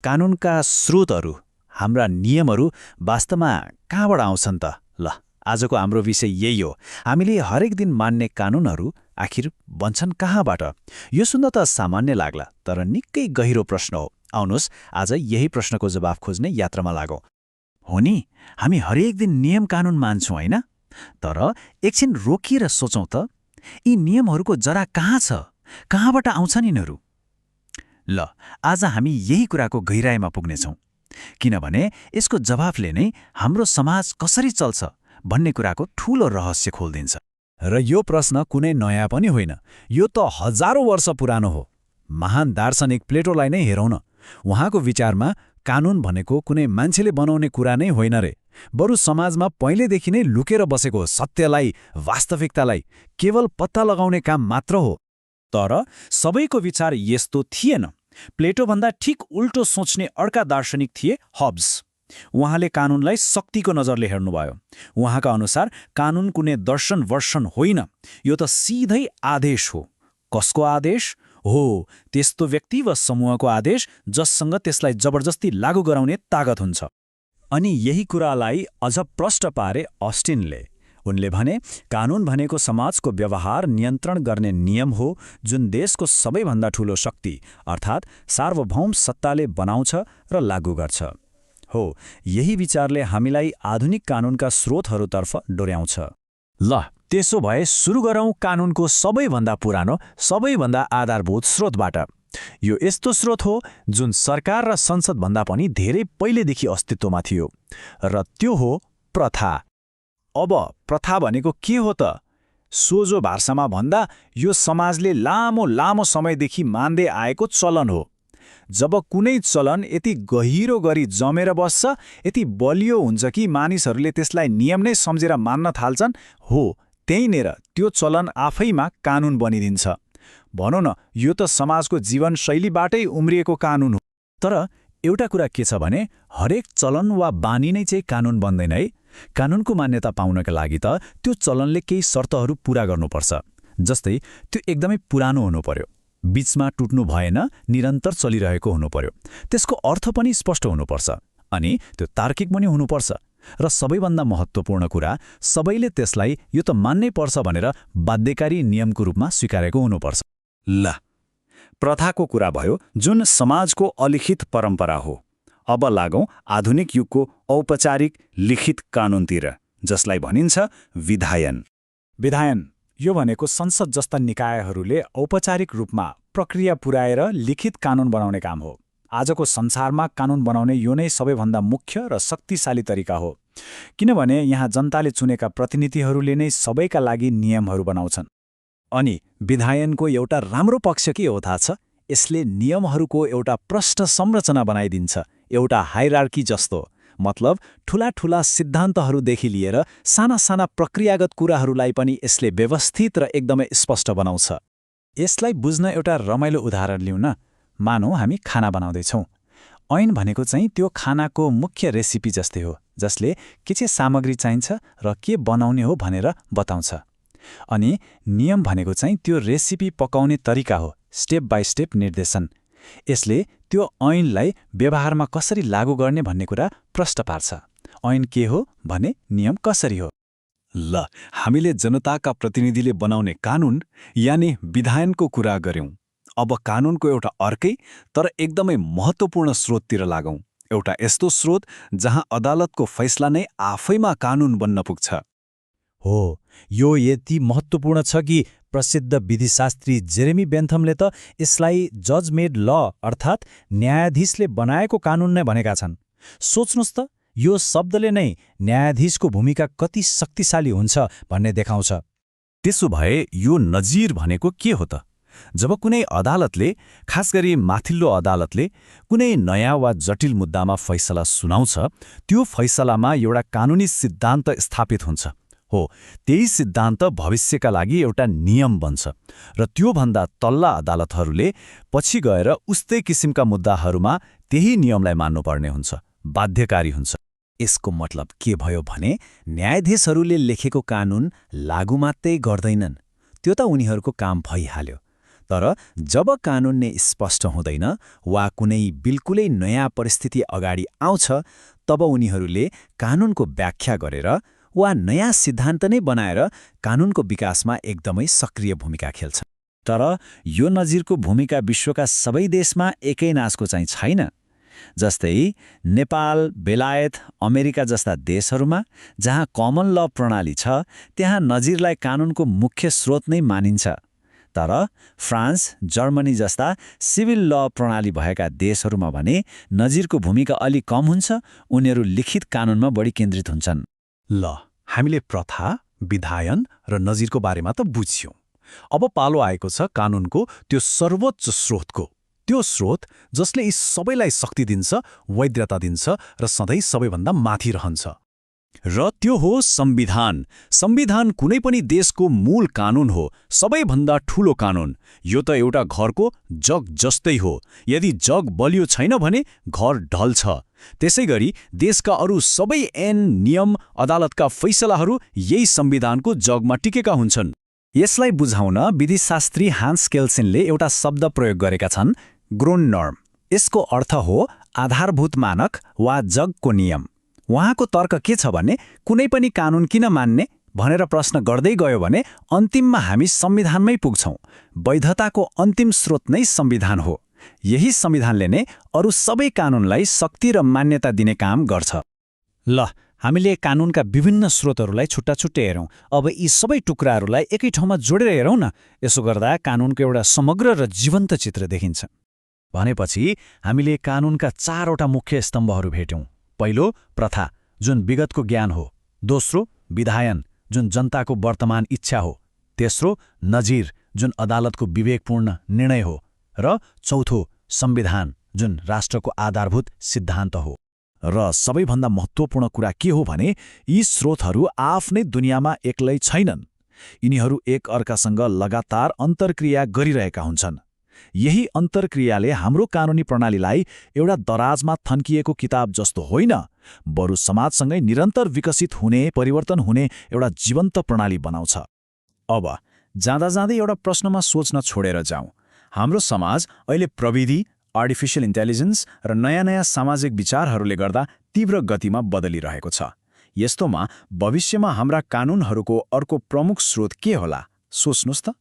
कानुनका स्रोतहरू, हाम्रा नियमहरू वास्तवमा कहाँबाट आउँछन् त? ल, आजको हाम्रो विषय यही हो। हामीले हरेक दिन मान्ने कानुनहरू आखिर बन्छन् कहाँबाट? यो सुन्न त सामान्य लाग्ला, तर निकै गहिरो प्रश्न हो। आउनुहोस् आज यही प्रश्नको जवाफ खोज्ने यात्रामा लागौँ। हो नि, हामी हरेक दिन नियम कानुन मान्छौँ, होइन? तर एकछिन रोकिएर सोचौँ त, यी नियमहरूको जरा कहाँ छ? कहाँबाट आउँछन् यिनीहरू? ल, आज हामी यही कुराको गहिराइमा पुग्नेछौँ, किनभने यसको जवाफले नै हाम्रो समाज कसरी चल्छ भन्ने कुराको ठूलो रहस्य खोलिदिन्छ। र यो प्रश्न कुनै नयाँ पनि होइन, यो त हजारौँ वर्ष पुरानो हो। महान दार्शनिक प्लेटोलाई नै हेरौँ न। उहाँको विचारमा कानुन भनेको कुनै मान्छेले बनाउने कुरा नै होइन रे, बरु समाजमा पहिलेदेखि नै लुकेर बसेको सत्यलाई, वास्तविकतालाई केवल पत्ता लगाउने काम मात्र हो। तर सबैको विचार यस्तो थिएन। प्लेटोभन्दा ठिक उल्टो सोच्ने अर्का दार्शनिक थिए हब्स। उहाँले कानुनलाई शक्तिको नजरले हेर्नुभयो। उहाँका अनुसार कानुन कुनै दर्शन वर्षन होइन, यो त सिधै आदेश हो। कसको आदेश हो? त्यस्तो व्यक्ति वा समूहको आदेश जससँग त्यसलाई जबरजस्ती लागू गराउने तागत हुन्छ। अनि यही कुरालाई अझ प्रष्ट पारे अस्टिनले। उनले भने कानुन भनेको समाजको व्यवहार नियन्त्रण गर्ने नियम हो, जुन देशको सबैभन्दा ठूलो शक्ति अर्थात् सार्वभौम सत्ताले बनाउँछ र लागू गर्छ। हो, यही विचारले हामीलाई आधुनिक कानुनका स्रोतहरूतर्फ डोर्याउँछ। ल, त्यसो भए सुरु गरौँ कानुनको सबैभन्दा पुरानो, सबैभन्दा आधारभूत स्रोतबाट। यो यस्तो स्रोत हो जुन सरकार र संसदभन्दा पनि धेरै पहिलेदेखि अस्तित्वमा थियो, र त्यो हो प्रथा। अब प्रथा भनेको के हो त? सोझो भाषामा भन्दा यो समाजले लामो लामो समयदेखि मान्दै आएको चलन हो। जब कुनै चलन यति गहिरो गरी जमेर बस्छ, यति बलियो हुन्छ कि मानिसहरूले त्यसलाई नियम नै सम्झेर मान्न थाल्छन्, हो त्यहीँनिर त्यो चलन आफैमा कानुन बनिदिन्छ। भनौँ न, यो त समाजको जीवनशैलीबाटै उम्रिएको कानुन हो। तर एउटा कुरा के छ भने, हरेक चलन वा बानी नै चाहिँ कानुन बन्दैन है। कानुनको मान्यता पाउनका लागि त त्यो चलनले केही शर्तहरू पूरा गर्नुपर्छ। जस्तै त्यो एकदमै पुरानो हुनु पर्यो, बीचमा टुट्नु भएन, निरन्तर चलिरहेको हुनु पर्यो, त्यसको अर्थ पनि स्पष्ट हुनुपर्छ, अनि त्यो तार्किक पनि हुनुपर्छ। र सबैभन्दा महत्त्वपूर्ण कुरा, सबैले त्यसलाई यो त मान्नै पर्छ भनेर बाध्यकारी नियमको रूपमा स्वीकारेको हुनुपर्छ। ल, प्रथाको कुरा भयो, जुन समाजको अलिखित परम्परा हो। अब लागौँ आधुनिक युगको औपचारिक लिखित कानुनतिर, जसलाई भनिन्छ विधायन। विधायन यो भनेको संसद जस्ता निकायहरूले औपचारिक रूपमा प्रक्रिया पुर्याएर लिखित कानुन बनाउने काम हो। आजको संसारमा कानुन बनाउने यो नै सबैभन्दा मुख्य र शक्तिशाली तरिका हो, किनभने यहाँ जनताले चुनेका प्रतिनिधिहरूले नै सबैका लागि नियमहरू बनाउँछन्। अनि विधायनको एउटा राम्रो पक्ष के हो थाहा छ? यसले नियमहरूको एउटा प्रष्ट संरचना बनाइदिन्छ, एउटा हायरार्की जस्तो। मतलब ठूला ठूला सिद्धान्तहरूदेखि लिएर साना साना प्रक्रियागत कुराहरूलाई पनि यसले व्यवस्थित र एकदमै स्पष्ट बनाउँछ। यसलाई बुझ्न एउटा रमाइलो उदाहरण लिउँ न। मानौँ हामी खाना बनाउँदैछौँ। ऐन भनेको चाहिँ त्यो खानाको मुख्य रेसिपी जस्तै हो, जसले के चाहिँ सामग्री चाहिन्छ र के बनाउने हो भनेर बताउँछ। अनि नियम भनेको चाहिँ त्यो रेसिपी पकाउने तरिका हो, स्टेप बाई स्टेप निर्देशन। यसले त्यो ऐनलाई व्यवहारमा कसरी लागू गर्ने भन्ने कुरा प्रष्ट पार्छ। ऐन के हो भने नियम कसरी हो। ल, हामीले जनताका प्रतिनिधिले बनाउने कानुन यानि विधायनको कुरा गर्यौं। अब कानुनको एउटा अर्कै तर एकदमै महत्त्वपूर्ण स्रोततिर लागौं। एउटा यस्तो स्रोत जहाँ अदालतको फैसला नै आफैमा कानुन बन्न पुग्छ। हो, यो यति महत्त्वपूर्ण छ कि प्रसिद्ध विधिशास्त्री जेरेमी बेन्थमले त यसलाई जज मेड ल अर्थात् न्यायाधीशले बनाएको कानुन नै भनेका छन्। सोच्नुस् त, यो शब्दले नै न्यायाधीशको भूमिका कति शक्तिशाली हुन्छ भन्ने देखाउँछ। त्यसो भए यो नजिर भनेको के हो त? जब कुनै अदालतले, खास गरी माथिल्लो अदालतले कुनै नयाँ वा जटिल मुद्दामा फैसला सुनाउँछ, त्यो फैसलामा एउटा कानुनी सिद्धान्त स्थापित हुन्छ। हो, त्यही सिद्धान्त भविष्यका लागि एउटा नियम बन्छ र त्योभन्दा तल्ला अदालतहरूले पछि गएर उस्तै किसिमका मुद्दाहरूमा त्यही नियमलाई मान्नुपर्ने हुन्छ, बाध्यकारी हुन्छ। यसको मतलब के भयो भने न्यायाधीशहरूले लेखेको कानुन लागू मात्रै गर्दैनन्, त्यो त उनीहरूको काम भइहाल्यो। तर जब कानून नै स्पष्ट हुँदैन वा कुनै बिल्कुलै नयाँ परिस्थिति अगाडि आउँछ तब उनीहरूले कानूनको व्याख्या गरेर वा नयाँ सिद्धान्त नै बनाएर कानूनको विकासमा एकदमै सक्रिय भूमिका खेल्छ। तर यो नजिरको भूमिका विश्वका सबै देशमा एकै नासको चाहिँ छैन। जस्तै नेपाल, बेलायत, अमेरिका जस्ता देशहरूमा जहाँ कमन ल प्रणाली छ त्यहाँ नजिरलाई कानूनको मुख्य स्रोत नै मानिन्छ। तर फ्रान्स, जर्मनी जस्ता सिभिल ल प्रणाली भएका देशहरूमा भने नजिरको भूमिका अलि कम हुन्छ, उनीहरू लिखित कानूनमा बढी केन्द्रित हुन्छन्। ल, हामीले प्रथा, विधायन र नजिरको बारेमा त बुझ्यौं। अब पालो आएको छ कानूनको त्यो सर्वोच्च स्रोतको, त्यो स्रोत जसले यी सबैलाई शक्ति दिन्छ, वैधता दिन्छ र सधैँ सबैभन्दा माथि रहन्छ। र त्यो हो संविधान। संविधान कुनै पनि देशको मूल कानून हो, सबैभन्दा ठूलो कानून। यो त एउटा घरको जग जस्तै हो। यदि जग बलियो छैन भने घर ढल्छ। त्यसैगरी देशका अरू सबै ऐन, नियम, अदालतका फैसलाहरू यही संविधानको जगमा टिकेका हुन्छन्। यसलाई बुझाउन विधिशास्त्री हान्स केल्सिनले एउटा शब्द प्रयोग गरेका छन्, ग्रोन्डनर्म। यसको अर्थ हो आधारभूत मानक वा जगको नियम। उहाँको तर्क के छ भने कुनै पनि कानून किन मान्ने भनेर प्रश्न गर्दै गयो भने अन्तिममा हामी संविधानमै पुग्छौं। वैधताको अन्तिम स्रोत नै संविधान हो। यही संविधानले नै अरू सबै कानूनलाई शक्ति र मान्यता दिने काम गर्छ। ल, हामीले कानूनका विभिन्न स्रोतहरूलाई छुट्टा छुट्टै हेरौँ। अब यी सबै टुक्राहरूलाई एकै ठाउँमा जोडेर हेरौँ न। यसो गर्दा कानूनको एउटा समग्र र जीवन्त चित्र देखिन्छ। भनेपछि हामीले कानूनका 4वटा मुख्य स्तम्भहरू भेट्यौँ। पहिलो, प्रथा, जुन विगतको ज्ञान हो। दोस्रो, विधायन, जुन जनताको वर्तमान इच्छा हो। तेस्रो, नजिर, जुन अदालतको विवेकपूर्ण निर्णय हो। र चौथो, संविधान, जुन राष्ट्रको आधारभूत सिद्धान्त हो। र सबैभन्दा महत्त्वपूर्ण कुरा के हो भने यी स्रोतहरू आफ्नै दुनियाँमा एक्लै छैनन्। यिनीहरू एक अर्कासँग लगातार अन्तर्क्रिया गरिरहेका हुन्छन्। यही अन्तर्क्रियाले हाम्रो कानुनी प्रणालीलाई एउटा दराजमा थन्किएको किताब जस्तो होइन, बरु समाजसँगै निरन्तर विकसित हुने, परिवर्तन हुने एउटा जीवन्त प्रणाली बनाउँछ। अब जाँदा जाँदै एउटा प्रश्नमा सोच्न छोडेर जाउँ। हाम्रो समाज अहिले प्रविधि, आर्टिफिशियल इन्टेलिजेन्स र नयाँ नयाँ सामाजिक विचारहरूले गर्दा तीव्र गतिमा बदलिरहेको छ। यस्तोमा भविष्यमा हाम्रा कानूनहरूको अर्को प्रमुख स्रोत के होला? सोच्नुस् त।